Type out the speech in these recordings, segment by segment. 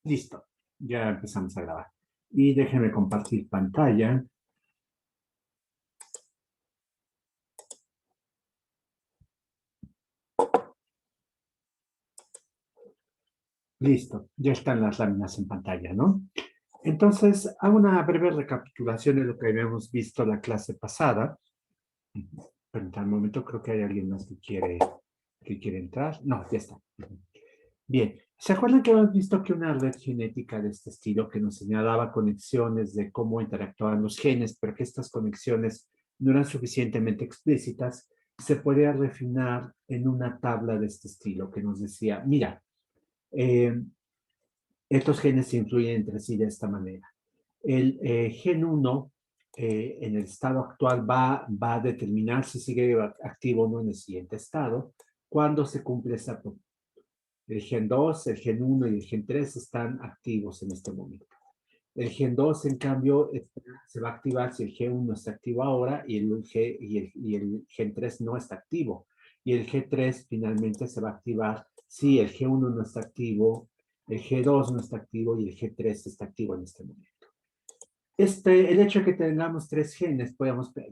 Listo, ya empezamos a grabar. Y déjenme compartir pantalla. Listo, ya están las láminas en pantalla, ¿no? Entonces, hago una breve recapitulación de lo que habíamos visto la clase pasada. Permítanme un momento, creo que hay alguien más que quiere entrar. No, ya está. Bien, ¿se acuerdan que hemos visto que una red genética de este estilo que nos señalaba conexiones de cómo interactuaban los genes, pero que estas conexiones no eran suficientemente explícitas, se podía refinar en una tabla de este estilo que nos decía, mira, eh, estos genes se influyen entre sí de esta manera. El gen 1 en el estado actual va a determinar si sigue activo o no en el siguiente estado cuando se cumple esa. El gen 2, el gen 1 y el gen 3 están activos en este momento. El gen 2, en cambio, se va a activar si el gen 1 está activo ahora y el gen 3 no está activo. Y el G3 finalmente se va a activar si el G1 no está activo, el G2 no está activo y el G3 está activo en este momento. El hecho de que tengamos tres genes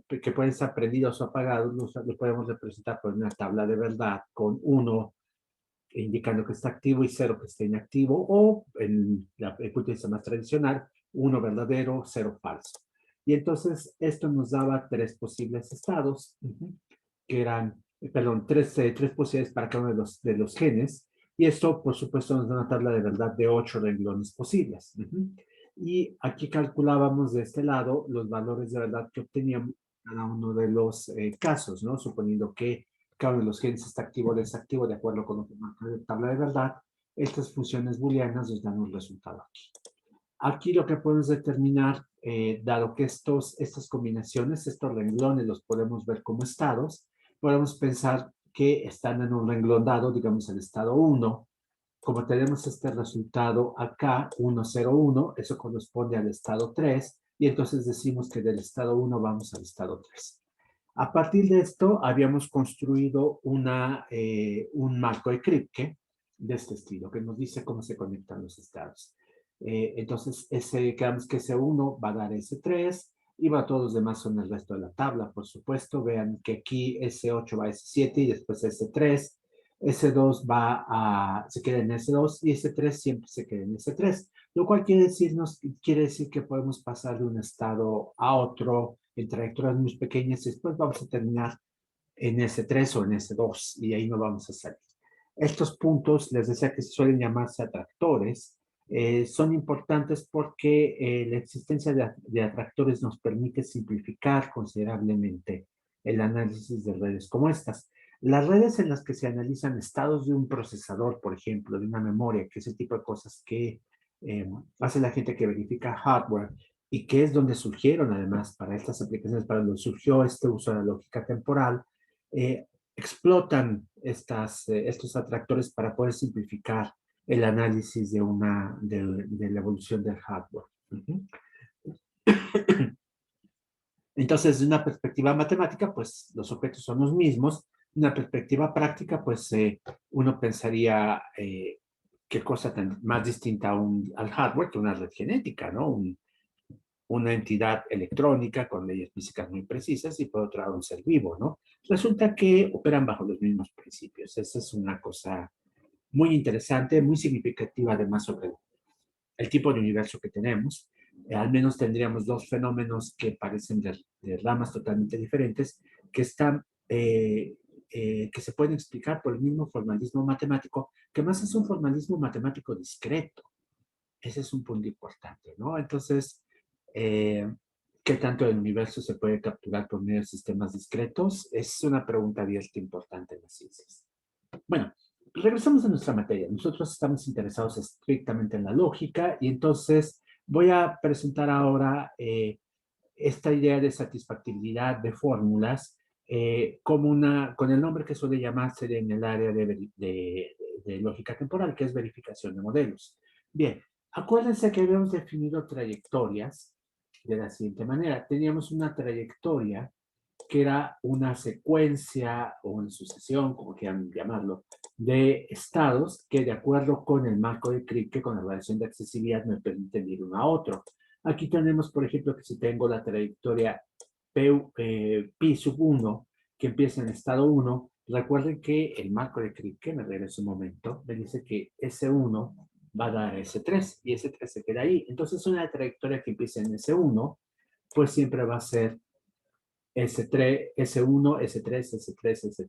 que pueden estar prendidos o apagados, lo podemos representar por una tabla de verdad con 1 indicando que está activo y 0 que está inactivo, o en la hipótesis más tradicional, 1 verdadero, 0 falso. Y entonces esto nos daba tres posibles estados, que eran, perdón, tres posibilidades para cada uno de los genes, y esto, por supuesto, nos da una tabla de verdad de 8 renglones posibles. Y aquí calculábamos de este lado los valores de verdad que obteníamos en cada uno de los casos, ¿no? Suponiendo que cada uno de los genes está activo o desactivo de acuerdo con lo que marca la tabla de verdad. Estas funciones booleanas nos dan un resultado aquí. Aquí lo que podemos determinar, dado que estas combinaciones, estos renglones los podemos ver como estados, podemos pensar que están en un renglón dado, digamos el estado 1. Como tenemos este resultado acá, 1, 0, 1, eso corresponde al estado 3, y entonces decimos que del estado 1 vamos al estado 3. A partir de esto, habíamos construido un marco de Kripke de este estilo, que nos dice cómo se conectan los estados. Entonces, quedamos que S1 va a dar S3, y va a todos los demás son el resto de la tabla, por supuesto. Vean que aquí S8 va a S7 y después S3. S2 se queda en S2 y S3 siempre se queda en S3, lo cual quiere decir que podemos pasar de un estado a otro en trayectorias muy pequeñas y después vamos a terminar en S3 o en S2 y ahí no vamos a salir. Estos puntos, les decía que suelen llamarse atractores, son importantes porque la existencia de atractores nos permite simplificar considerablemente el análisis de redes como estas. Las redes en las que se analizan estados de un procesador, por ejemplo, de una memoria, que es el tipo de cosas que hace la gente que verifica hardware y que es donde surgieron además para estas aplicaciones, para donde surgió este uso de la lógica temporal, eh, explotan estos atractores para poder simplificar el análisis de la evolución del hardware. Entonces, de una perspectiva matemática, pues los objetos son los mismos. De una perspectiva práctica, pues uno pensaría qué cosa tan más distinta al hardware que una red genética, ¿no? Una entidad electrónica con leyes físicas muy precisas y por otro lado un ser vivo, ¿no? Resulta que operan bajo los mismos principios. Esa es una cosa muy interesante, muy significativa además sobre el tipo de universo que tenemos. Al menos tendríamos dos fenómenos que parecen de ramas totalmente diferentes, que se pueden explicar por el mismo formalismo matemático, que más es un formalismo matemático discreto. Ese es un punto importante, ¿no? Entonces, eh, ¿qué tanto del universo se puede capturar por medio de sistemas discretos? Es una pregunta abierta importante en las ciencias. Bueno, regresamos a nuestra materia. Nosotros estamos interesados estrictamente en la lógica y entonces voy a presentar ahora esta idea de satisfactibilidad de fórmulas con el nombre que suele llamarse en el área de lógica temporal, que es verificación de modelos. Bien, acuérdense que habíamos definido trayectorias de la siguiente manera. Teníamos una trayectoria que era una secuencia o una sucesión, como quieran llamarlo, de estados que de acuerdo con el marco de Kripke, con la relación de accesibilidad, me permiten ir uno a otro. Aquí tenemos, por ejemplo, que si tengo la trayectoria pi sub 1, que empieza en estado 1, recuerden que el marco de Kripke, me regreso un momento, me dice que S1 va a dar S3 y S3 se queda ahí. Entonces, una trayectoria que empieza en S1, pues siempre va a ser S3, S1, S3, S3, S3.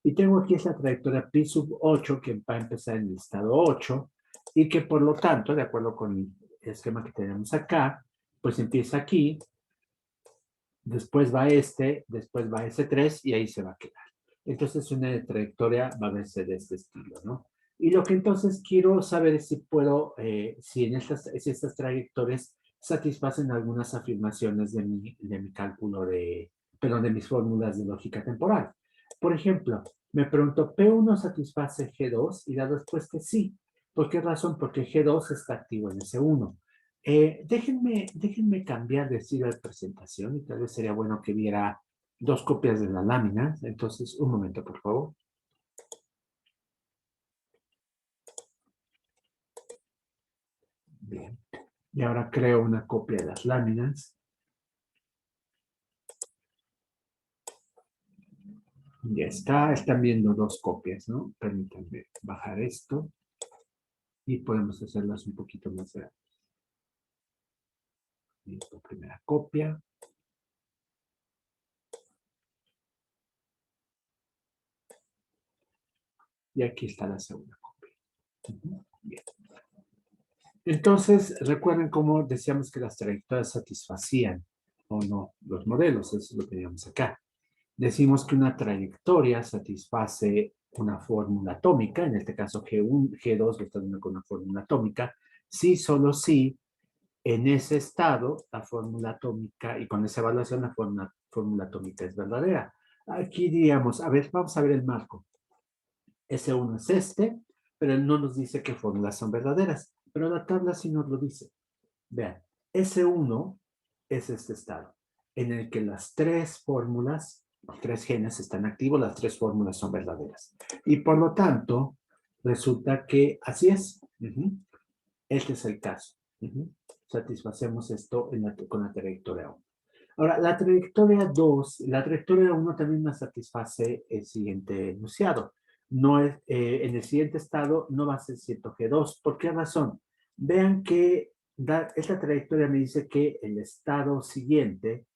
Y tengo aquí esa trayectoria pi sub 8 que va a empezar en el estado 8 y que por lo tanto, de acuerdo con el esquema que tenemos acá, pues empieza aquí, después va después va S3 y ahí se va a quedar. Entonces una trayectoria va a verse de este estilo, ¿no? Y lo que entonces quiero saber es si puedo, si estas trayectorias satisfacen algunas afirmaciones de mi cálculo perdón, de mis fórmulas de lógica temporal. Por ejemplo, me pregunto, ¿P1 satisface G2? Y la respuesta es sí. ¿Por qué razón? Porque G2 está activo en S1. Déjenme cambiar de estilo de presentación y tal vez sería bueno que viera dos copias de la lámina. Entonces, un momento, por favor. Bien. Y ahora creo una copia de las láminas. Ya está. Están viendo dos copias, ¿no? Permítanme bajar esto y podemos hacerlas un poquito más grandes. Listo, primera copia. Y aquí está la segunda copia. Bien. Entonces, recuerden cómo decíamos que las trayectorias satisfacían o no los modelos. Eso es lo que teníamos acá. Decimos que una trayectoria satisface una fórmula atómica, en este caso G1, G2 lo está dando con una fórmula atómica, si solo si en ese estado la fórmula atómica y con esa evaluación la fórmula atómica es verdadera. Aquí diríamos, a ver, vamos a ver el marco. S1 es este, pero él no nos dice qué fórmulas son verdaderas, pero la tabla sí nos lo dice. Vean, S1 es este estado, en el que las tres fórmulas, los tres genes están activos, las tres fórmulas son verdaderas. Y por lo tanto, resulta que así es. Este es el caso. Satisfacemos esto con la trayectoria 1. Ahora, la trayectoria 1 también nos satisface el siguiente enunciado. No es, en el siguiente estado no va a ser cierto G2. ¿Por qué razón? Vean que esta trayectoria me dice que el estado siguiente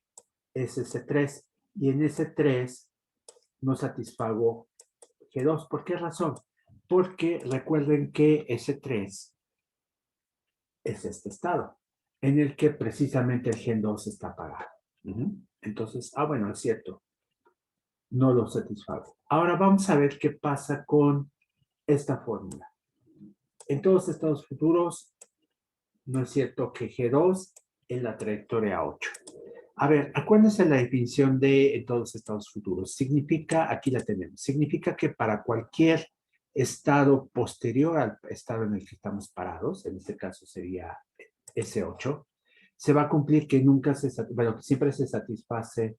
es S3 y en S3 no satisfago G2. ¿Por qué razón? Porque recuerden que S3 es este estado en el que precisamente el gen 2 está apagado. Entonces, bueno, es cierto, no lo satisfago. Ahora vamos a ver qué pasa con esta fórmula. En todos estados futuros, no es cierto que G2 en la trayectoria 8. A ver, acuérdense la definición de en todos estados futuros. Significa, aquí la tenemos, significa que para cualquier estado posterior al estado en el que estamos parados, en este caso sería S8, se va a cumplir que nunca bueno, que siempre se satisface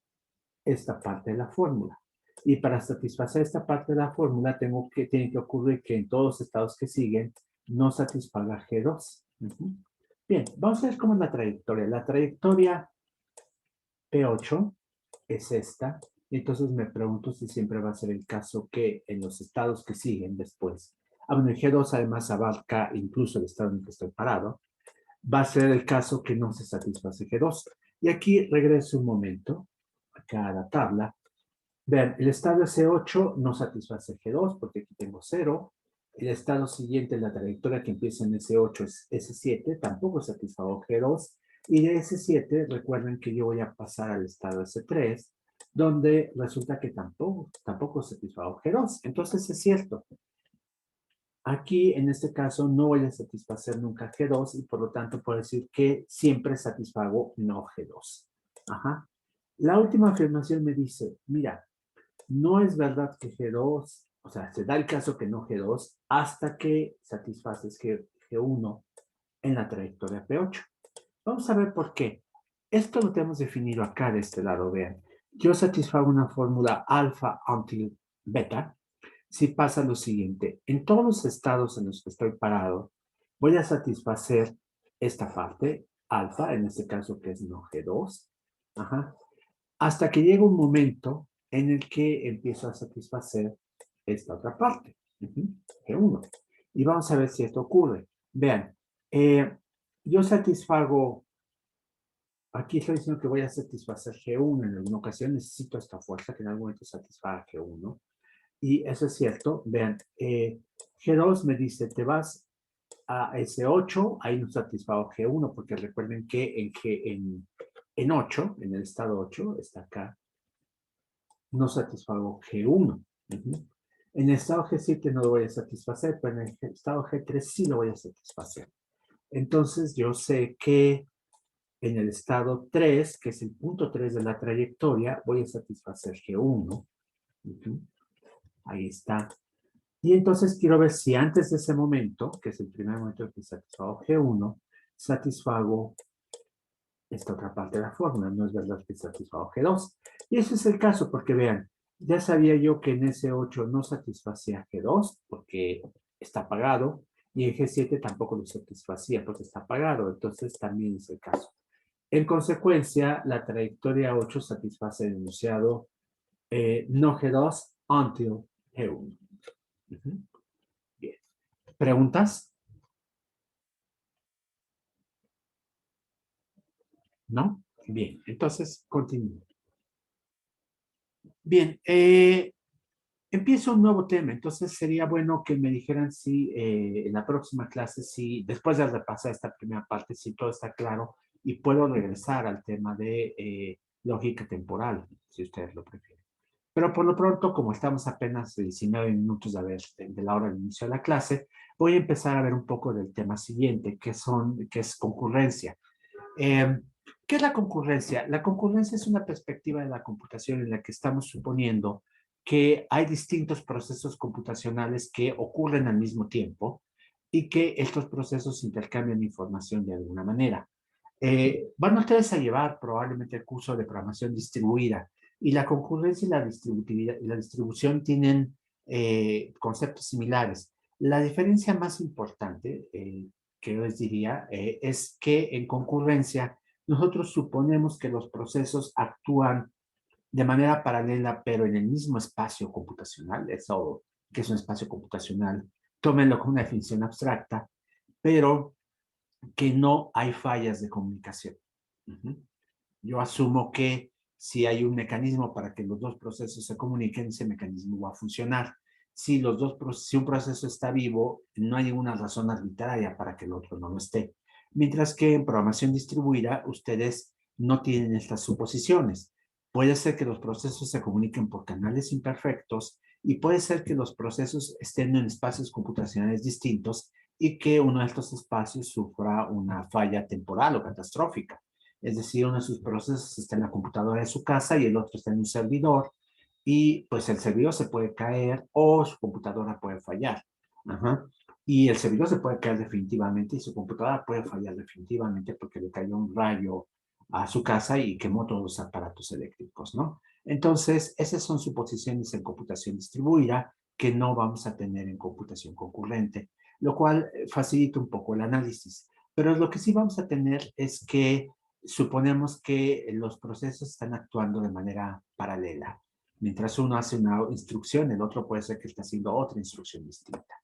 esta parte de la fórmula. Y para satisfacer esta parte de la fórmula, tiene que ocurrir que en todos los estados que siguen no satisfaga G2. Bien, vamos a ver cómo es la trayectoria. La trayectoria P8 es esta. Entonces me pregunto si siempre va a ser el caso que en los estados que siguen después. Bueno, el G2 además abarca incluso el estado en el que estoy parado. Va a ser el caso que no se satisface G2. Y aquí regreso un momento, acá a la tabla. Vean, el estado S8 no satisface G2 porque aquí tengo 0. El estado siguiente, la trayectoria que empieza en S8 es S7, tampoco satisfago G2. Y de S7, recuerden que yo voy a pasar al estado S3, donde resulta que tampoco satisfago G2. Entonces es cierto. Aquí, en este caso, no voy a satisfacer nunca G2 y por lo tanto puedo decir que siempre satisfago no G2. Ajá. La última afirmación me dice, mira, no es verdad que G2, o sea, se da el caso que no G2 hasta que satisfaces G1 en la trayectoria P8. Vamos a ver por qué. Esto lo tenemos definido acá de este lado, vean. Yo satisfago una fórmula alfa until beta, si pasa lo siguiente. En todos los estados en los que estoy parado, voy a satisfacer esta parte, alfa, en este caso que es no G2, ajá, hasta que llega un momento en el que empiezo a satisfacer esta otra parte, G1. Y vamos a ver si esto ocurre. Vean, yo satisfago, aquí estoy diciendo que voy a satisfacer G1 en alguna ocasión, necesito esta fuerza que en algún momento satisfaga G1. Y eso es cierto, vean, G2 me dice, te vas a S8, ahí no satisfago G1, porque recuerden que en 8, en el estado 8, está acá, no satisfago G1. En el estado G7 no lo voy a satisfacer, pero en el estado G3 sí lo voy a satisfacer. Entonces yo sé que en el estado 3, que es el punto 3 de la trayectoria, voy a satisfacer G1. Ahí está. Y entonces quiero ver si antes de ese momento, que es el primer momento en que satisfago G1, satisfago esta otra parte de la fórmula. No es verdad que satisfago G2. Y ese es el caso, porque vean, ya sabía yo que en S8 no satisfacía G2, porque está apagado, y en G7 tampoco lo satisfacía, porque está apagado. Entonces también es el caso. En consecuencia, la trayectoria 8 satisface el enunciado no G2 until G1. Bien. ¿Preguntas? ¿No? Bien, entonces continúo. Bien, empiezo un nuevo tema, entonces sería bueno que me dijeran si en la próxima clase, si después de repasar esta primera parte, si todo está claro y puedo regresar al tema de lógica temporal, si ustedes lo prefieren. Pero por lo pronto, como estamos apenas 19 minutos de la hora de inicio de la clase, voy a empezar a ver un poco del tema siguiente, que es concurrencia. Eh, ¿Qué es la concurrencia? La concurrencia es una perspectiva de la computación en la que estamos suponiendo que hay distintos procesos computacionales que ocurren al mismo tiempo y que estos procesos intercambian información de alguna manera. Van ustedes a llevar probablemente el curso de programación distribuida y la concurrencia y la distributividad y la distribución tienen conceptos similares. La diferencia más importante, que yo les diría, es que en concurrencia nosotros suponemos que los procesos actúan de manera paralela, pero en el mismo espacio computacional, eso que es un espacio computacional, tómenlo como una definición abstracta, pero que no hay fallas de comunicación. Yo asumo que si hay un mecanismo para que los dos procesos se comuniquen, ese mecanismo va a funcionar. Si un proceso está vivo, no hay ninguna razón arbitraria para que el otro no lo esté. Mientras que en programación distribuida, ustedes no tienen estas suposiciones. Puede ser que los procesos se comuniquen por canales imperfectos y puede ser que los procesos estén en espacios computacionales distintos y que uno de estos espacios sufra una falla temporal o catastrófica. Es decir, uno de sus procesos está en la computadora de su casa y el otro está en un servidor y pues el servidor se puede caer o su computadora puede fallar. Ajá. Y el servidor se puede caer definitivamente y su computadora puede fallar definitivamente porque le cayó un rayo a su casa y quemó todos los aparatos eléctricos, ¿no? Entonces, esas son suposiciones en computación distribuida que no vamos a tener en computación concurrente, lo cual facilita un poco el análisis. Pero lo que sí vamos a tener es que suponemos que los procesos están actuando de manera paralela. Mientras uno hace una instrucción, el otro puede ser que esté haciendo otra instrucción distinta.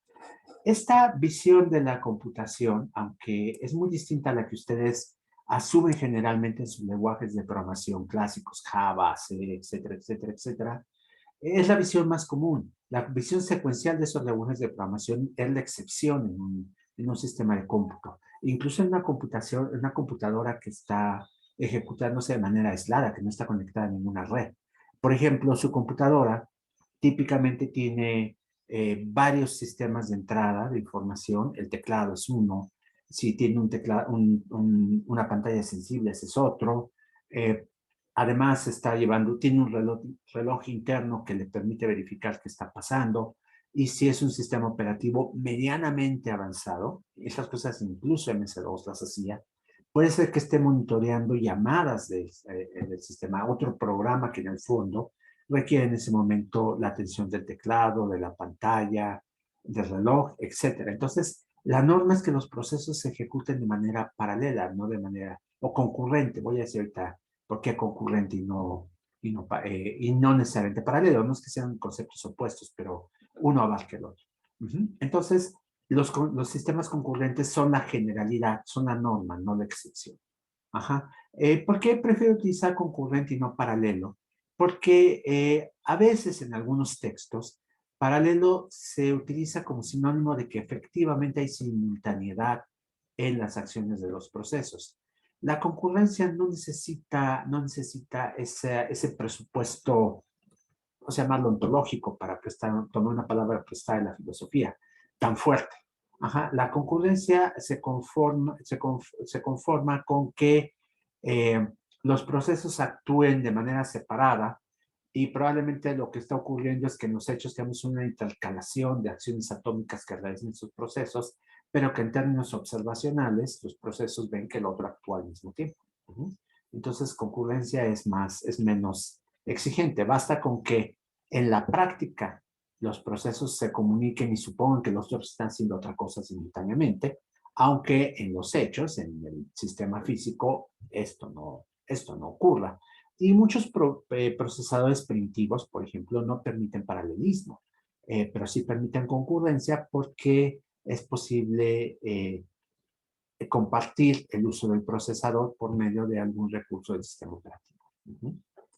Esta visión de la computación, aunque es muy distinta a la que ustedes asumen generalmente en sus lenguajes de programación clásicos, Java, C, etcétera, etcétera, etcétera, es la visión más común. La visión secuencial de esos lenguajes de programación es la excepción en un sistema de cómputo. Incluso en una computadora que está ejecutándose de manera aislada, que no está conectada a ninguna red. Por ejemplo, su computadora típicamente tiene varios sistemas de entrada de información. El teclado es uno. Si tiene una pantalla sensible, ese es otro. Eh, Además, tiene un reloj interno que le permite verificar qué está pasando. Y si es un sistema operativo medianamente avanzado, esas cosas incluso MS2 las hacía, puede ser que esté monitoreando llamadas del sistema, otro programa que en el fondo requiere en ese momento la atención del teclado, de la pantalla, del reloj, etcétera. Entonces, la norma es que los procesos se ejecuten de manera paralela, no de manera, o concurrente. Voy a decir ahorita por qué concurrente y no necesariamente paralelo. No es que sean conceptos opuestos, pero uno abarca el otro. Entonces, los sistemas concurrentes son la generalidad, son la norma, no la excepción. Ajá. ¿Por qué prefiero utilizar concurrente y no paralelo? Porque a veces en algunos textos, paralelo se utiliza como sinónimo de que efectivamente hay simultaneidad en las acciones de los procesos. La concurrencia no necesita ese presupuesto, o sea, llamarlo ontológico, para tomar una palabra prestada de la filosofía, tan fuerte. Ajá. La concurrencia se conforma con que eh, los procesos actúen de manera separada y probablemente lo que está ocurriendo es que en los hechos tenemos una intercalación de acciones atómicas que realizan sus procesos, pero que en términos observacionales los procesos ven que el otro actúa al mismo tiempo. Entonces, concurrencia es menos exigente. Basta con que en la práctica los procesos se comuniquen y supongan que los otros están haciendo otra cosa simultáneamente, aunque en los hechos, en el sistema físico, esto no ocurra. Y muchos procesadores primitivos, por ejemplo, no permiten paralelismo, pero sí permiten concurrencia porque es posible compartir el uso del procesador por medio de algún recurso del sistema operativo.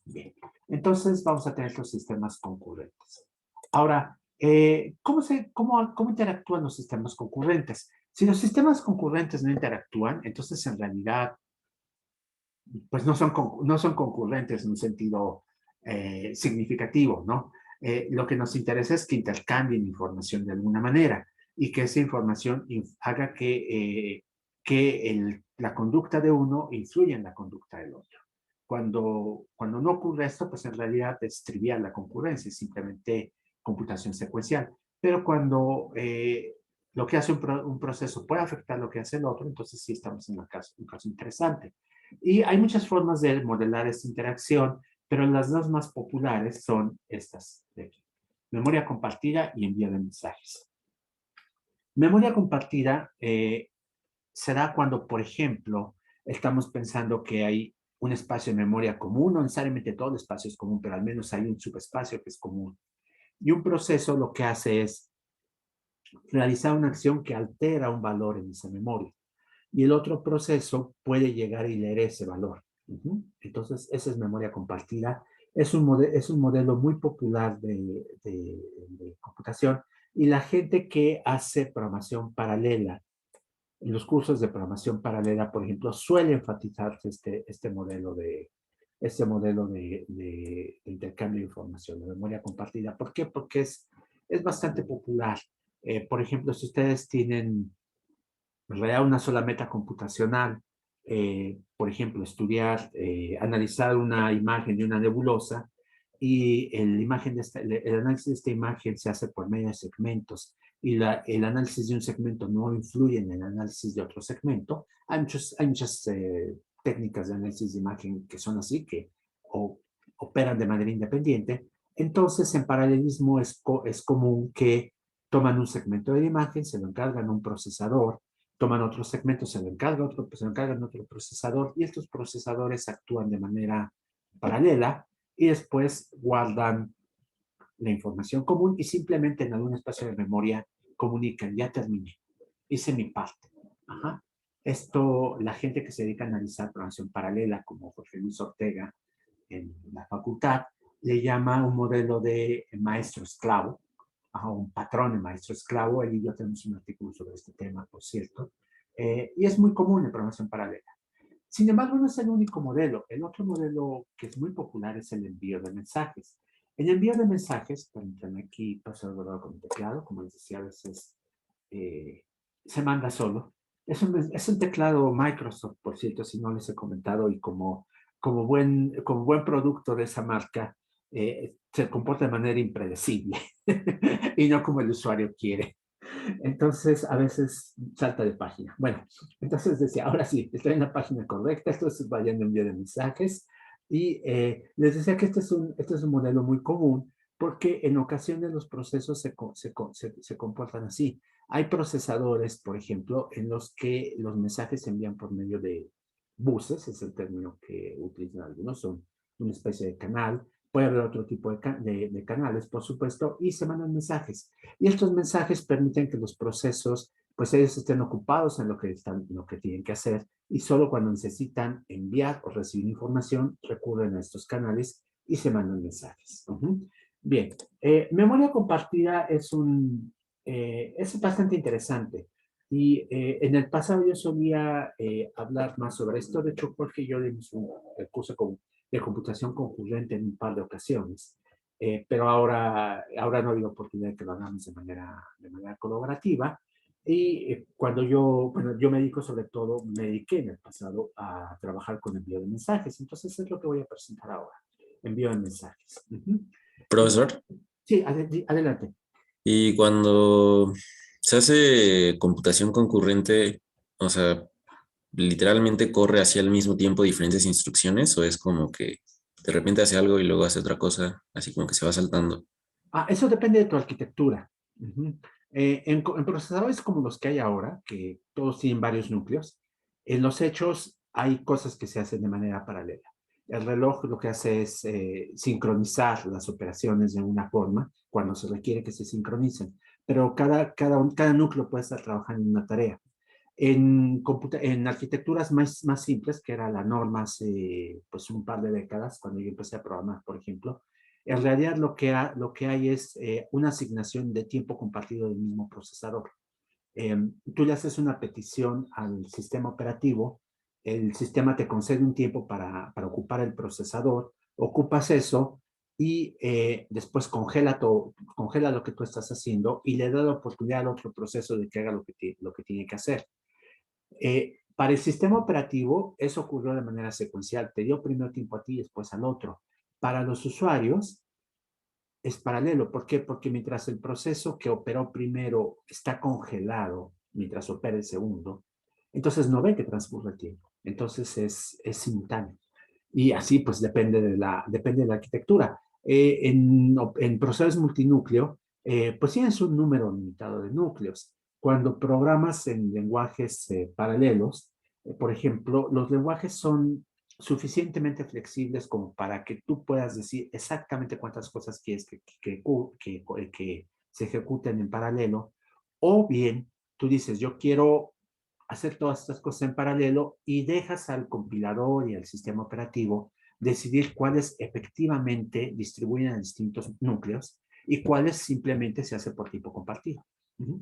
Bien, entonces vamos a tener los sistemas concurrentes. Ahora, ¿cómo interactúan los sistemas concurrentes? Si los sistemas concurrentes no interactúan, entonces en realidad pues no son concurrentes en un sentido significativo, ¿no? Lo que nos interesa es que intercambien información de alguna manera y que esa información haga que la conducta de uno influya en la conducta del otro. Cuando no ocurre esto, pues en realidad es trivial la concurrencia, es simplemente computación secuencial. Pero cuando lo que hace un proceso puede afectar lo que hace el otro, entonces sí estamos en un caso interesante. Y hay muchas formas de modelar esta interacción, pero las dos más populares son estas de aquí. Memoria compartida y envío de mensajes. Memoria compartida se da cuando, por ejemplo, estamos pensando que hay un espacio de memoria común, no necesariamente todo el espacio es común, pero al menos hay un subespacio que es común. Y un proceso lo que hace es realizar una acción que altera un valor en esa memoria. Y el otro proceso puede llegar y leer ese valor. Entonces, esa es memoria compartida. Es un modelo muy popular de computación y la gente que hace programación paralela, en los cursos de programación paralela, por ejemplo, suele enfatizar este modelo de intercambio de información, de memoria compartida. ¿Por qué? Porque es bastante popular. Por ejemplo, si ustedes tienen en realidad una sola meta computacional, por ejemplo, analizar una imagen de una nebulosa y el análisis de esta imagen se hace por medio de segmentos y el análisis de un segmento no influye en el análisis de otro segmento. Hay muchas técnicas de análisis de imagen que son así, que operan de manera independiente. Entonces, en paralelismo es común que toman un segmento de la imagen, se lo encargan a un procesador, toman otros segmentos, se lo encargan otro procesador y estos procesadores actúan de manera paralela y después guardan la información común y simplemente en algún espacio de memoria comunican, ya terminé, hice mi parte. Ajá. Esto, la gente que se dedica a analizar programación paralela, como Jorge Luis Ortega en la facultad, le llama un modelo de maestro-esclavo, un patrón de maestro-esclavo. Él y yo tenemos un artículo sobre este tema, por cierto, y es muy común en programación paralela. Sin embargo, no es el único modelo. El otro modelo que es muy popular es el envío de mensajes. El envío de mensajes, permítanme aquí pasar con el teclado, como les decía, a veces se manda solo. Es un teclado Microsoft, por cierto, si no les he comentado, y como buen producto de esa marca, se comporta de manera impredecible y no como el usuario quiere. Entonces, a veces salta de página. Bueno, entonces decía, ahora sí, estoy en la página correcta, esto es variando envío de mensajes. Y les decía que este es un modelo muy común porque en ocasiones los procesos se comportan así. Hay procesadores, por ejemplo, en los que los mensajes se envían por medio de buses, es el término que utilizan algunos, son una especie de canal. Puede haber otro tipo de canales, por supuesto, y se mandan mensajes. Y estos mensajes permiten que los procesos, pues ellos estén ocupados en lo que tienen que hacer y solo cuando necesitan enviar o recibir información recurren a estos canales y se mandan mensajes. Bien, memoria compartida es bastante interesante y en el pasado yo solía hablar más sobre esto. De hecho, Jorge y yo dimos un curso de computación concurrente en un par de ocasiones, pero ahora no ha habido oportunidad de que lo hagamos de manera colaborativa. Y bueno, yo me dedico sobre todo, me dediqué en el pasado a trabajar con envío de mensajes. Entonces es lo que voy a presentar ahora, envío de mensajes. Profesor, Sí, adelante. y cuando se hace computación concurrente, o sea, literalmente corre hacia el mismo tiempo diferentes instrucciones o es como que de repente hace algo y luego hace otra cosa, así como que se va saltando. Eso depende de tu arquitectura. En procesadores como los que hay ahora, que todos tienen varios núcleos, en los hechos hay cosas que se hacen de manera paralela. El reloj lo que hace es sincronizar las operaciones de una forma cuando se requiere que se sincronicen, pero cada núcleo puede estar trabajando en una tarea. En arquitecturas más simples, que era la norma hace pues un par de décadas, cuando yo empecé a programar, por ejemplo, en realidad lo que hay es una asignación de tiempo compartido del mismo procesador. Tú le haces una petición al sistema operativo, el sistema te concede un tiempo para ocupar el procesador, ocupas eso y después congela lo que tú estás haciendo y le da la oportunidad al otro proceso de que haga lo que tiene que hacer. Para el sistema operativo, eso ocurrió de manera secuencial. Te dio primero tiempo a ti y después al otro. Para los usuarios, es paralelo. ¿Por qué? Porque mientras el proceso que operó primero está congelado, mientras opera el segundo, entonces no ve que transcurre el tiempo. Entonces es simultáneo. Y así pues depende de la arquitectura. En procesos multinúcleo, pues tienes un número limitado de núcleos. Cuando programas en lenguajes paralelos, por ejemplo, los lenguajes son suficientemente flexibles como para que tú puedas decir exactamente cuántas cosas quieres que se ejecuten en paralelo, o bien tú dices, yo quiero hacer todas estas cosas en paralelo y dejas al compilador y al sistema operativo decidir cuáles efectivamente distribuyen a distintos núcleos y cuáles simplemente se hace por tipo compartido.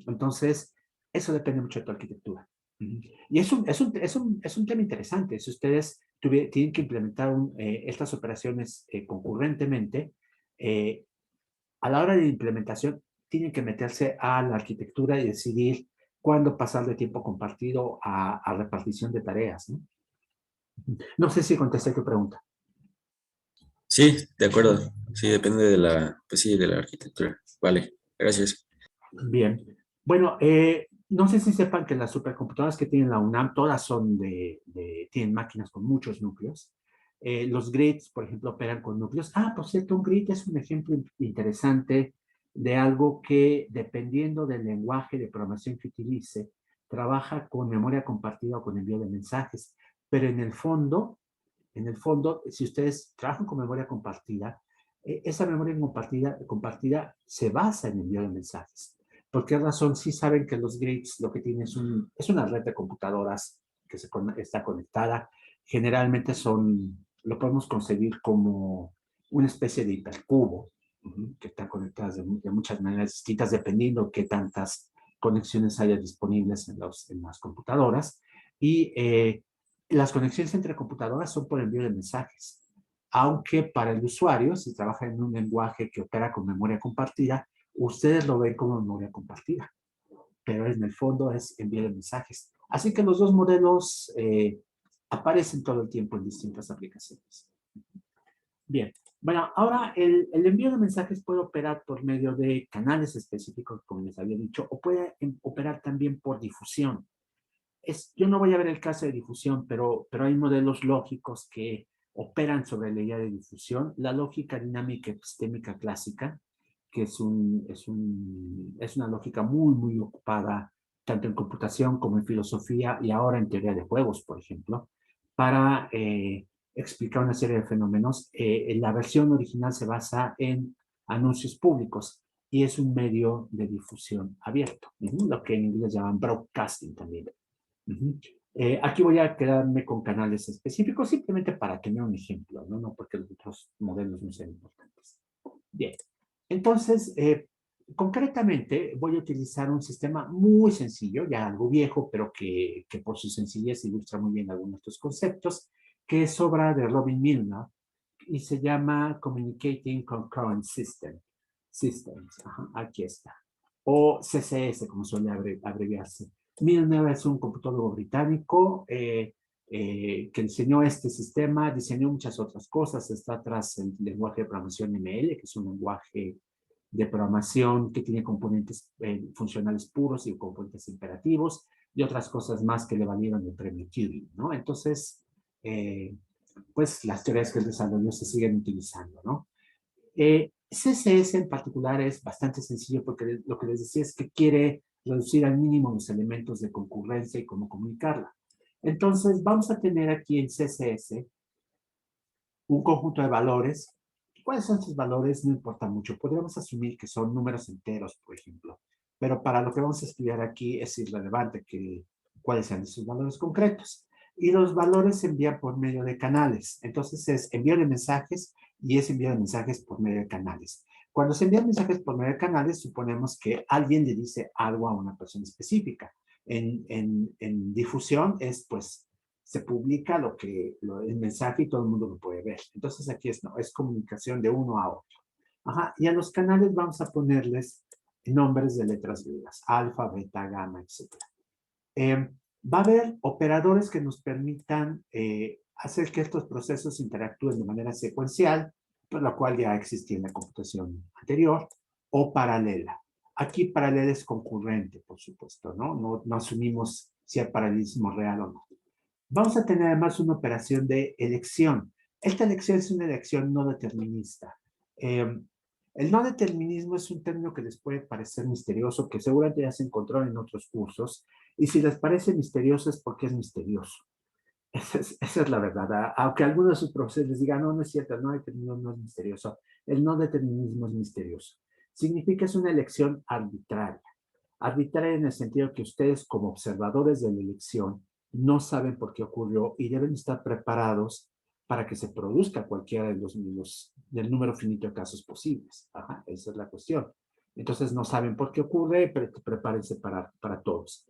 Entonces, eso depende mucho de tu arquitectura. Y es un tema interesante. Si ustedes tienen que implementar estas operaciones concurrentemente, eh, a la hora de implementación tienen que meterse a la arquitectura y decidir cuándo pasar de tiempo compartido a repartición de tareas, ¿no? No sé si contesté tu pregunta. Sí, de acuerdo. Sí, depende de la, pues sí, de la arquitectura. Vale, gracias. Bien. Bueno, no sé si sepan que las supercomputadoras que tienen la UNAM, todas tienen máquinas con muchos núcleos. Los grids, por ejemplo, operan con núcleos. Por cierto, un grid es un ejemplo interesante de algo que, dependiendo del lenguaje de programación que utilice, trabaja con memoria compartida o con envío de mensajes. Pero en el fondo, si ustedes trabajan con memoria compartida, esa memoria compartida se basa en envío de mensajes. ¿Por qué razón? Sí saben que los grids lo que tienen es una red de computadoras que está conectada. Generalmente lo podemos concebir como una especie de hipercubo, que están conectadas de muchas maneras distintas dependiendo de qué tantas conexiones haya disponibles en las computadoras. Y las conexiones entre computadoras son por envío de mensajes, aunque para el usuario, si trabaja en un lenguaje que opera con memoria compartida, ustedes lo ven como memoria compartida, pero en el fondo es envío de mensajes. Así que los dos modelos aparecen todo el tiempo en distintas aplicaciones. Bien, bueno, ahora el envío de mensajes puede operar por medio de canales específicos, como les había dicho, o puede operar también por difusión. Yo no voy a ver el caso de difusión, pero hay modelos lógicos que operan sobre la idea de difusión, la lógica dinámica epistémica clásica, que es una lógica muy ocupada tanto en computación como en filosofía y ahora en teoría de juegos, por ejemplo, para explicar una serie de fenómenos. La versión original se basa en anuncios públicos y es un medio de difusión abierto, lo que en inglés llaman broadcasting también. Aquí voy a quedarme con canales específicos simplemente para tener un ejemplo, no porque los otros modelos no sean importantes. Bien, entonces, concretamente voy a utilizar un sistema muy sencillo, ya algo viejo, pero que por su sencillez ilustra muy bien algunos de estos conceptos, que es obra de Robin Milner y se llama Communicating Concurrent Systems. Ajá, aquí está. O CCS, como suele abreviarse. Milner es un computólogo británico que diseñó este sistema, diseñó muchas otras cosas. Está tras el lenguaje de programación ML, que es un lenguaje de programación que tiene componentes funcionales puros y componentes imperativos y otras cosas más que le valieron el premio Turing, ¿no? Entonces, pues las teorías que él desarrolló se siguen utilizando, ¿no? CSS en particular es bastante sencillo porque lo que les decía es que quiere reducir al mínimo los elementos de concurrencia y cómo comunicarla. Entonces, vamos a tener aquí en CSS un conjunto de valores. ¿Cuáles son estos valores? No importa mucho. Podríamos asumir que son números enteros, por ejemplo. Pero para lo que vamos a estudiar aquí es irrelevante cuáles sean esos valores concretos. Y los valores se envían por medio de canales. Entonces es envío de mensajes y es envío de mensajes por medio de canales. Cuando se envían mensajes por medio de canales, suponemos que alguien le dice algo a una persona específica. En difusión es, pues, se publica el mensaje y todo el mundo lo puede ver. Entonces aquí es comunicación de uno a otro. Ajá. Y a los canales vamos a ponerles nombres de letras griegas, alfa, beta, gamma, etc. Va a haber operadores que nos permitan hacer que estos procesos interactúen de manera secuencial, por lo cual ya existía en la computación anterior, o paralela. Aquí paralela es concurrente, por supuesto, ¿no? No asumimos si hay paralelismo real o no. Vamos a tener además una operación de elección. Esta elección es una elección no determinista. El no determinismo es un término que les puede parecer misterioso, que seguramente ya se encontró en otros cursos, y si les parece misterioso es porque es misterioso. Esa es la verdad. Aunque algunos de sus profesores les digan, no es cierto, el no determinismo no es misterioso. El no determinismo es misterioso. Significa que es una elección arbitraria. Arbitraria en el sentido que ustedes como observadores de la elección no saben por qué ocurrió y deben estar preparados para que se produzca cualquiera del número finito de casos posibles. Ajá, esa es la cuestión. Entonces no saben por qué ocurre, pero prepárense para todos.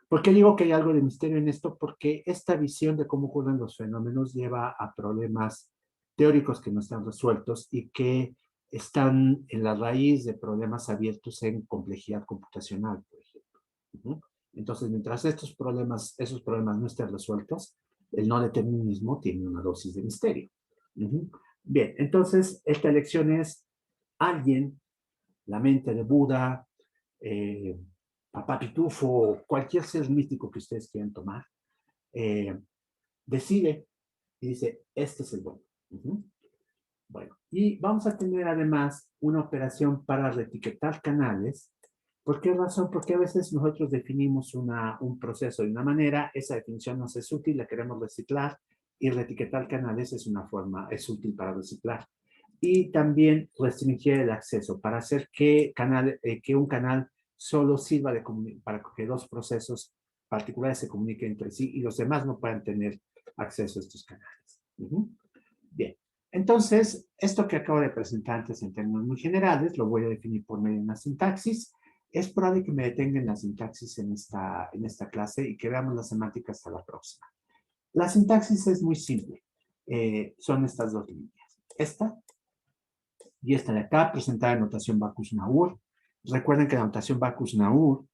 ¿Por qué digo que hay algo de misterio en esto? Porque esta visión de cómo ocurren los fenómenos lleva a problemas teóricos que no están resueltos y que están en la raíz de problemas abiertos en complejidad computacional, por ejemplo. Entonces, mientras esos problemas no estén resueltos, el no determinismo tiene una dosis de misterio. Bien, entonces, esta elección es alguien, la mente de Buda, Papá Pitufo, cualquier ser místico que ustedes quieran tomar, decide y dice, este es el bueno. Bueno, y vamos a tener además una operación para reetiquetar canales. ¿Por qué razón? Porque a veces nosotros definimos un proceso de una manera, esa definición nos es útil, la queremos reciclar, y reetiquetar canales es útil para reciclar. Y también restringir el acceso para hacer que un canal solo sirva para que dos procesos particulares se comuniquen entre sí y los demás no puedan tener acceso a estos canales. Bien, entonces, esto que acabo de presentar antes en términos muy generales, lo voy a definir por medio de una sintaxis. Es probable que me detenga en la sintaxis en esta clase y que veamos la semántica hasta la próxima. La sintaxis es muy simple. Son estas dos líneas. Esta y esta de acá, presentada en notación Backus-Naur. Recuerden que la notación Backus-Naur,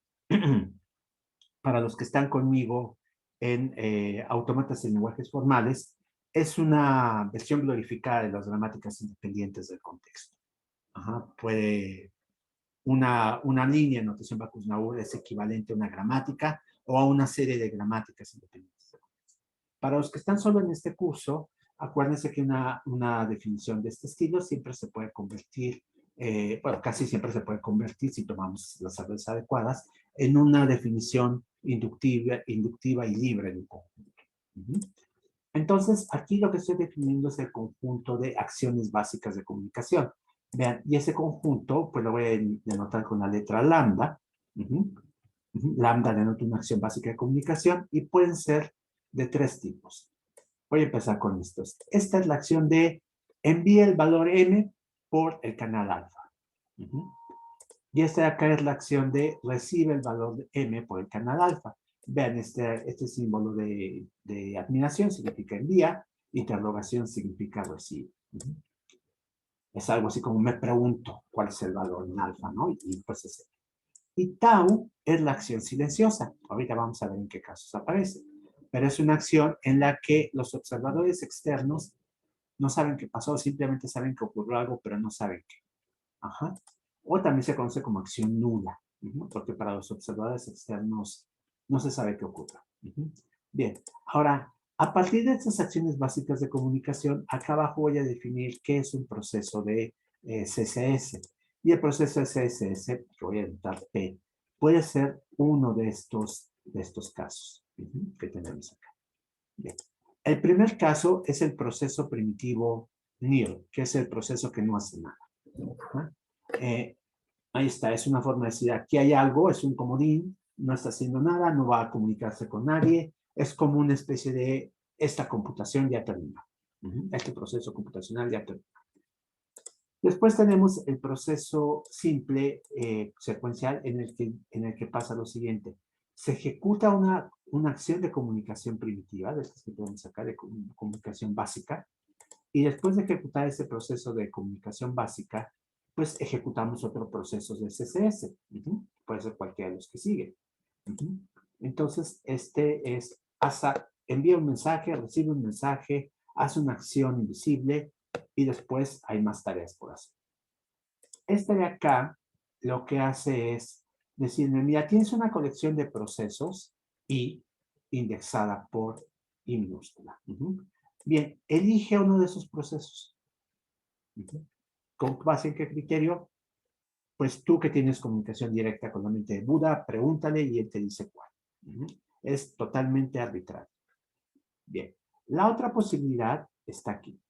para los que están conmigo en autómatas en lenguajes formales, es una versión glorificada de las gramáticas independientes del contexto. Ajá, una línea en notación Backus-Naur es equivalente a una gramática o a una serie de gramáticas independientes del contexto. Para los que están solo en este curso, Acuérdense que una definición de este estilo siempre se puede convertir, bueno, casi siempre se puede convertir, si tomamos las árboles adecuadas, en una definición inductiva y libre de un conjunto. Entonces, aquí lo que estoy definiendo es el conjunto de acciones básicas de comunicación. Vean, y ese conjunto, pues lo voy a denotar con la letra lambda. Lambda denota una acción básica de comunicación y pueden ser de tres tipos. Voy a empezar con estos. Esta es la acción de envíe el valor m por el canal alfa. Y esta de acá es la acción de recibe el valor de m por el canal alfa. Vean, este símbolo de admiración significa envía, interrogación significa recibe. Es algo así como me pregunto cuál es el valor en alfa, ¿no? Y pues es. Y tau es la acción silenciosa. Ahorita vamos a ver en qué casos aparece. Pero es una acción en la que los observadores externos no saben qué pasó, simplemente saben que ocurrió algo, pero no saben qué. Ajá. O también se conoce como acción nula, porque para los observadores externos no se sabe qué ocurre. Bien, ahora, a partir de estas acciones básicas de comunicación, acá abajo voy a definir qué es un proceso de CSS. Y el proceso de CSS, que voy a editar P, puede ser uno de estos casos que tenemos acá. Bien. El primer caso es el proceso primitivo nil, que es el proceso que no hace nada. Ahí está, es una forma de decir, aquí hay algo, es un comodín, no está haciendo nada, no va a comunicarse con nadie, es como una especie de, esta computación ya terminó. Este proceso computacional ya terminó. Después tenemos el proceso simple secuencial en el que pasa lo siguiente. Se ejecuta una acción de comunicación primitiva, de estas que podemos sacar de comunicación básica, y después de ejecutar ese proceso de comunicación básica, pues ejecutamos otro proceso de CSS. Puede ser cualquiera de los que siguen. Entonces, este es, envía un mensaje, recibe un mensaje, hace una acción invisible y después hay más tareas por hacer. Este de acá lo que hace es decirme, mira, tienes una colección de procesos y indexada por I minúscula. Bien, elige uno de esos procesos. ¿Con base en qué criterio? Pues tú que tienes comunicación directa con la mente de Buda, pregúntale y él te dice cuál. Es totalmente arbitrario. Bien, la otra posibilidad está aquí.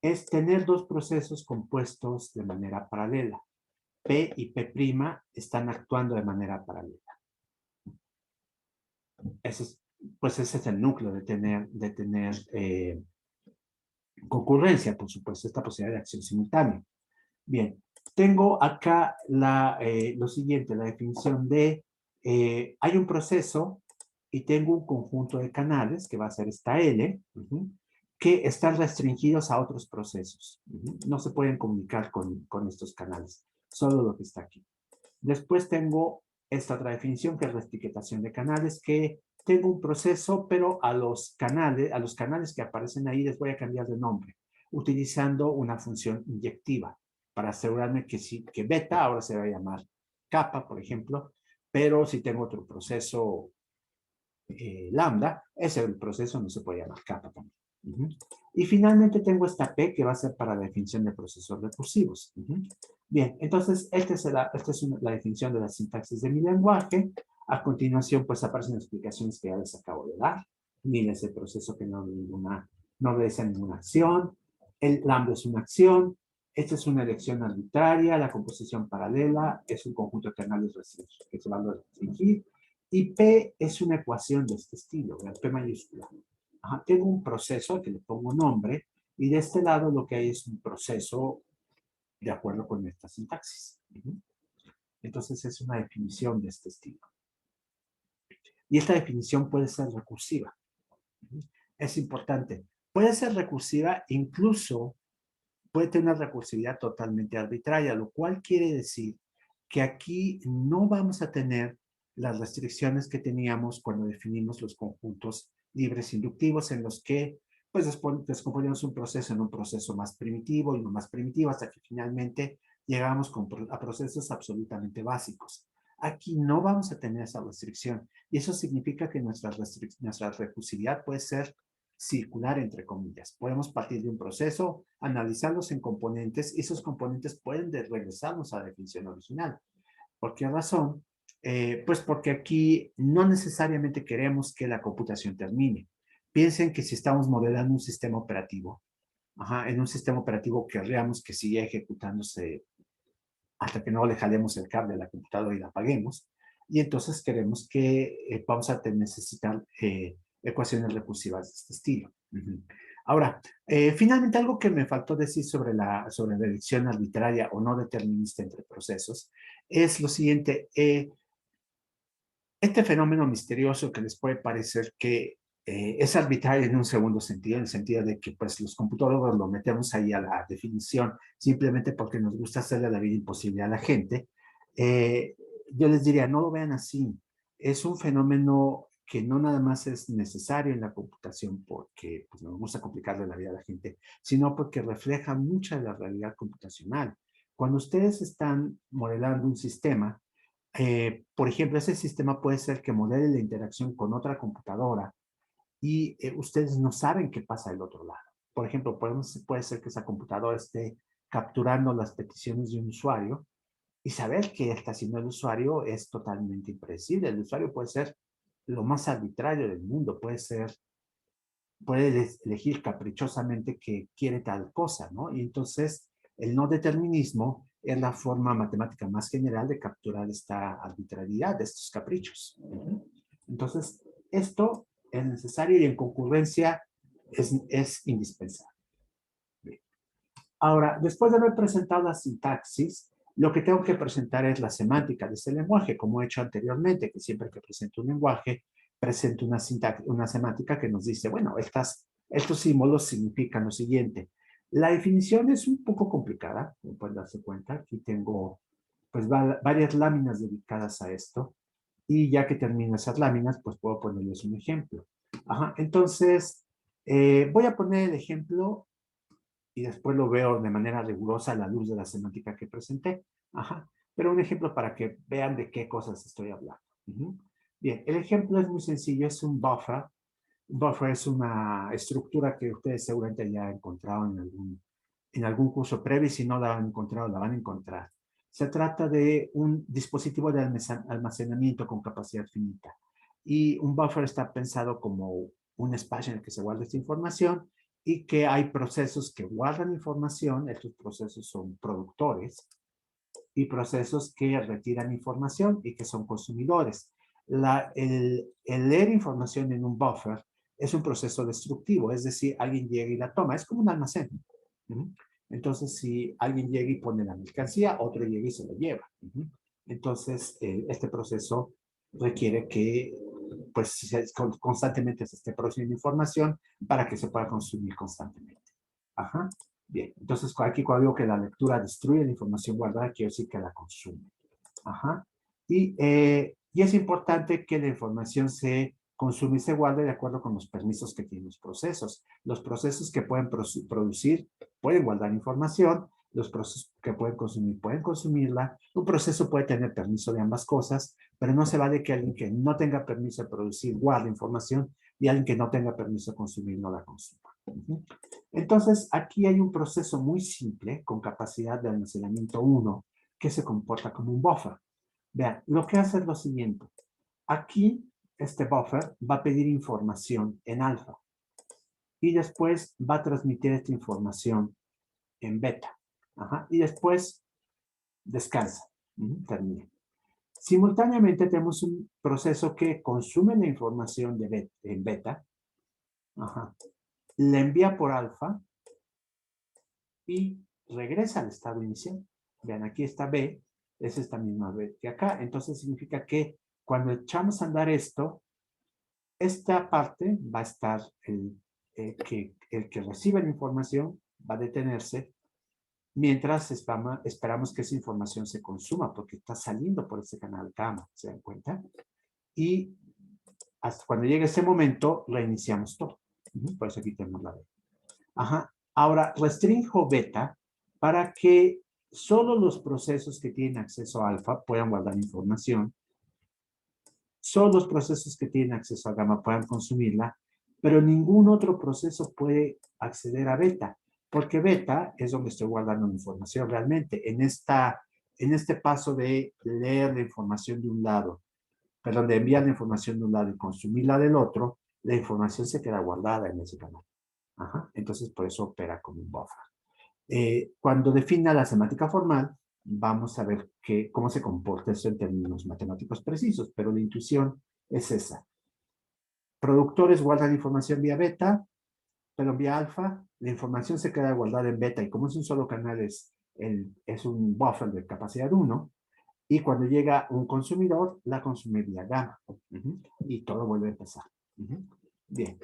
Es tener dos procesos compuestos de manera paralela. P y P' están actuando de manera paralela. Pues ese es el núcleo de tener concurrencia, por supuesto, esta posibilidad de acción simultánea. Bien, tengo acá lo siguiente, la definición de, hay un proceso y tengo un conjunto de canales, que va a ser esta L, que están restringidos a otros procesos. No se pueden comunicar con estos canales, solo lo que está aquí. Después tengo esta otra definición, que es la etiquetación de canales, que tengo un proceso, pero a los canales que aparecen ahí les voy a cambiar de nombre, utilizando una función inyectiva, para asegurarme que beta ahora se va a llamar kappa, por ejemplo, pero si tengo otro proceso lambda, ese proceso no se puede llamar kappa también. Y finalmente tengo esta P que va a ser para la definición de procesos recursivos. Bien, entonces esta es la definición de la sintaxis de mi lenguaje. A continuación, pues aparecen explicaciones que ya les acabo de dar. Miren ese proceso que no obedece a ninguna acción. El lambda es una acción. Esta es una elección arbitraria. La composición paralela es un conjunto de canales que se van a restringir. Y P es una ecuación de este estilo, P mayúscula. Tengo un proceso al que le pongo nombre y de este lado lo que hay es un proceso de acuerdo con esta sintaxis. Entonces es una definición de este estilo. Y esta definición puede ser recursiva. Es importante. Puede ser recursiva, incluso puede tener una recursividad totalmente arbitraria, lo cual quiere decir que aquí no vamos a tener las restricciones que teníamos cuando definimos los conjuntos libres inductivos en los que pues descomponemos un proceso en un proceso más primitivo y uno más primitivo hasta que finalmente llegamos a procesos absolutamente básicos. Aquí no vamos a tener esa restricción y eso significa que nuestra recursividad puede ser circular, entre comillas. Podemos partir de un proceso, analizarlos en componentes, y esos componentes pueden regresarnos a la definición original. ¿Por qué razón? Pues porque aquí no necesariamente queremos que la computación termine. Piensen que si estamos modelando un sistema operativo, en un sistema operativo querríamos que siga ejecutándose hasta que no le jalemos el cable a la computadora y la apaguemos. Y entonces queremos que vamos a necesitar ecuaciones recursivas de este estilo. Ahora, finalmente algo que me faltó decir sobre la elección arbitraria o no determinista entre procesos es lo siguiente. Este fenómeno misterioso que les puede parecer que es arbitrario en un segundo sentido, en el sentido de que pues los computadores lo metemos ahí a la definición simplemente porque nos gusta hacerle la vida imposible a la gente, yo les diría, no lo vean así. Es un fenómeno que no nada más es necesario en la computación porque pues, nos gusta complicarle la vida a la gente, sino porque refleja mucha de la realidad computacional. Cuando ustedes están modelando un sistema, por ejemplo, ese sistema puede ser que modele la interacción con otra computadora y ustedes no saben qué pasa del otro lado. Por ejemplo, puede ser que esa computadora esté capturando las peticiones de un usuario y saber qué está haciendo el usuario es totalmente impredecible. El usuario puede ser lo más arbitrario del mundo, puede elegir caprichosamente que quiere tal cosa, ¿no? Y entonces el no determinismo es la forma matemática más general de capturar esta arbitrariedad, de estos caprichos. Entonces, esto es necesario y en concurrencia es indispensable. Ahora, después de haber presentado la sintaxis, lo que tengo que presentar es la semántica de ese lenguaje, como he hecho anteriormente, que siempre que presento un lenguaje, presento una semántica que nos dice, bueno, estos símbolos significan lo siguiente. La definición es un poco complicada, como pueden darse cuenta. Aquí tengo pues varias láminas dedicadas a esto. Y ya que termino esas láminas, pues puedo ponerles un ejemplo. Entonces, voy a poner el ejemplo y después lo veo de manera rigurosa a la luz de la semántica que presenté. Pero un ejemplo para que vean de qué cosas estoy hablando. Bien, el ejemplo es muy sencillo, es un buffer. Un buffer es una estructura que ustedes seguramente ya han encontrado en algún curso previo, y si no la han encontrado, la van a encontrar. Se trata de un dispositivo de almacenamiento con capacidad finita. Y un buffer está pensado como un espacio en el que se guarda esta información y que hay procesos que guardan información. Estos procesos son productores y procesos que retiran información y que son consumidores. El leer información en un buffer es un proceso destructivo, es decir, alguien llega y la toma, es como un almacén. Entonces, si alguien llega y pone la mercancía, otro llega y se lo lleva. Entonces, este proceso requiere que pues, constantemente se esté produciendo información para que se pueda consumir constantemente. Bien, entonces aquí cuando digo que la lectura destruye la información guardada, quiero decir que la consume. Y es importante que la información se consume y se guarde de acuerdo con los permisos que tienen los procesos. Los procesos que pueden producir pueden guardar información, los procesos que pueden consumirla. Un proceso puede tener permiso de ambas cosas, pero no se vale que alguien que no tenga permiso de producir guarde información y alguien que no tenga permiso de consumir no la consuma. Entonces, aquí hay un proceso muy simple con capacidad de almacenamiento 1 que se comporta como un buffer. Vean, lo que hace es lo siguiente. Aquí, este buffer va a pedir información en alfa y después va a transmitir esta información en beta. Y después descansa. Termina. Simultáneamente tenemos un proceso que consume la información en beta, la envía por alfa y regresa al estado inicial. Vean, aquí está B, es esta misma B que acá. Entonces significa que cuando echamos a andar esto, esta parte va a estar, el que recibe la información va a detenerse mientras esperamos que esa información se consuma porque está saliendo por ese canal gamma, ¿se dan cuenta? Y hasta cuando llegue ese momento, reiniciamos todo. Por eso aquí tenemos la B. Ahora, restringo beta para que solo los procesos que tienen acceso a alfa puedan guardar información, solo los procesos que tienen acceso a gamma puedan consumirla, pero ningún otro proceso puede acceder a beta, porque beta es donde estoy guardando la información realmente. En este paso de leer la información de un lado, perdón, de enviar la información de un lado y consumirla del otro, la información se queda guardada en ese canal. Ajá. Entonces, por eso opera como un buffer. Cuando defina la semántica formal, vamos a ver cómo se comporta eso en términos matemáticos precisos, pero la intuición es esa. Productores guardan información vía beta, pero vía alfa, la información se queda guardada en beta y como es un solo canal, es un buffer de capacidad 1, y cuando llega un consumidor, la consume vía gamma. Y todo vuelve a empezar. Bien.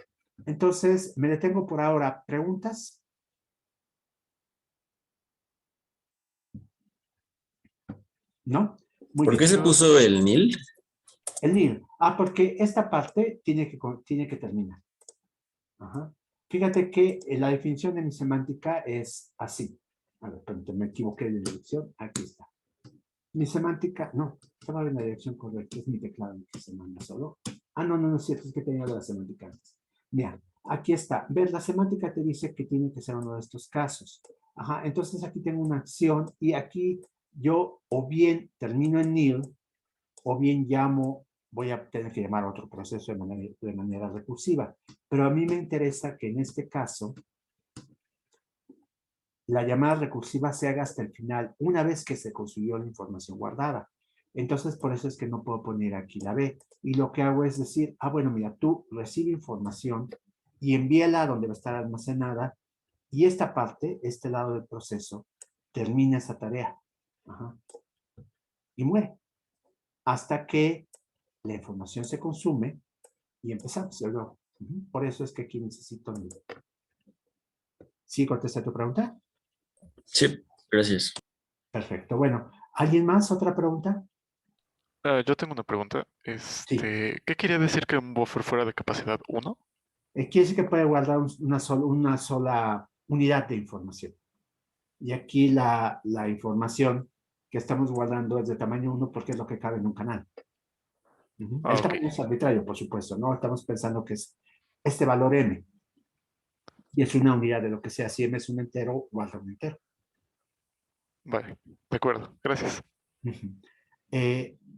Entonces, me detengo por ahora. ¿Preguntas? ¿No? Muy ¿Por bien. qué se puso el nil? El nil. Porque esta parte tiene que terminar. Ajá. Fíjate que la definición de mi semántica es así. A ver, me equivoqué de dirección. Aquí está. Mi semántica, no, estaba en la dirección correcta, es mi teclado el que se manda solo. No es cierto, es que tenía la semántica antes. Mira, aquí está. Ver, la semántica te dice que tiene que ser uno de estos casos. Ajá, entonces aquí tengo una acción y aquí yo o bien termino en nil o bien voy a tener que llamar a otro proceso de manera recursiva. Pero a mí me interesa que en este caso la llamada recursiva se haga hasta el final, una vez que se consiguió la información guardada. Entonces, por eso es que no puedo poner aquí la B. Y lo que hago es decir, bueno, mira, tú recibe información y envíala a donde va a estar almacenada y esta parte, este lado del proceso, termina esa tarea. Ajá. Y muere. Hasta que la información se consume y empezamos. Por eso es que aquí necesito... ¿Sí contesté tu pregunta? Sí, gracias. Perfecto. Bueno, ¿alguien más? ¿Otra pregunta? Yo tengo una pregunta. Sí. ¿Qué quería decir que un buffer fuera de capacidad 1? Quiere decir que puede guardar una sola unidad de información. Y aquí la información que estamos guardando es de tamaño 1 porque es lo que cabe en un canal. El Ok, tamaño es arbitrario, por supuesto, ¿no? Estamos pensando que es este valor m. Y es una unidad de lo que sea. Si m es un entero, guarda un entero. vale, de acuerdo, gracias.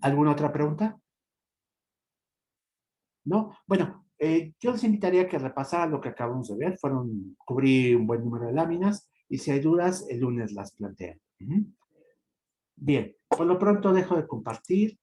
¿Alguna otra pregunta? ¿No? Bueno, yo les invitaría a que repasaran lo que acabamos de ver. Cubrí un buen número de láminas y si hay dudas, el lunes las plantean. Bien, por lo pronto dejo de compartir.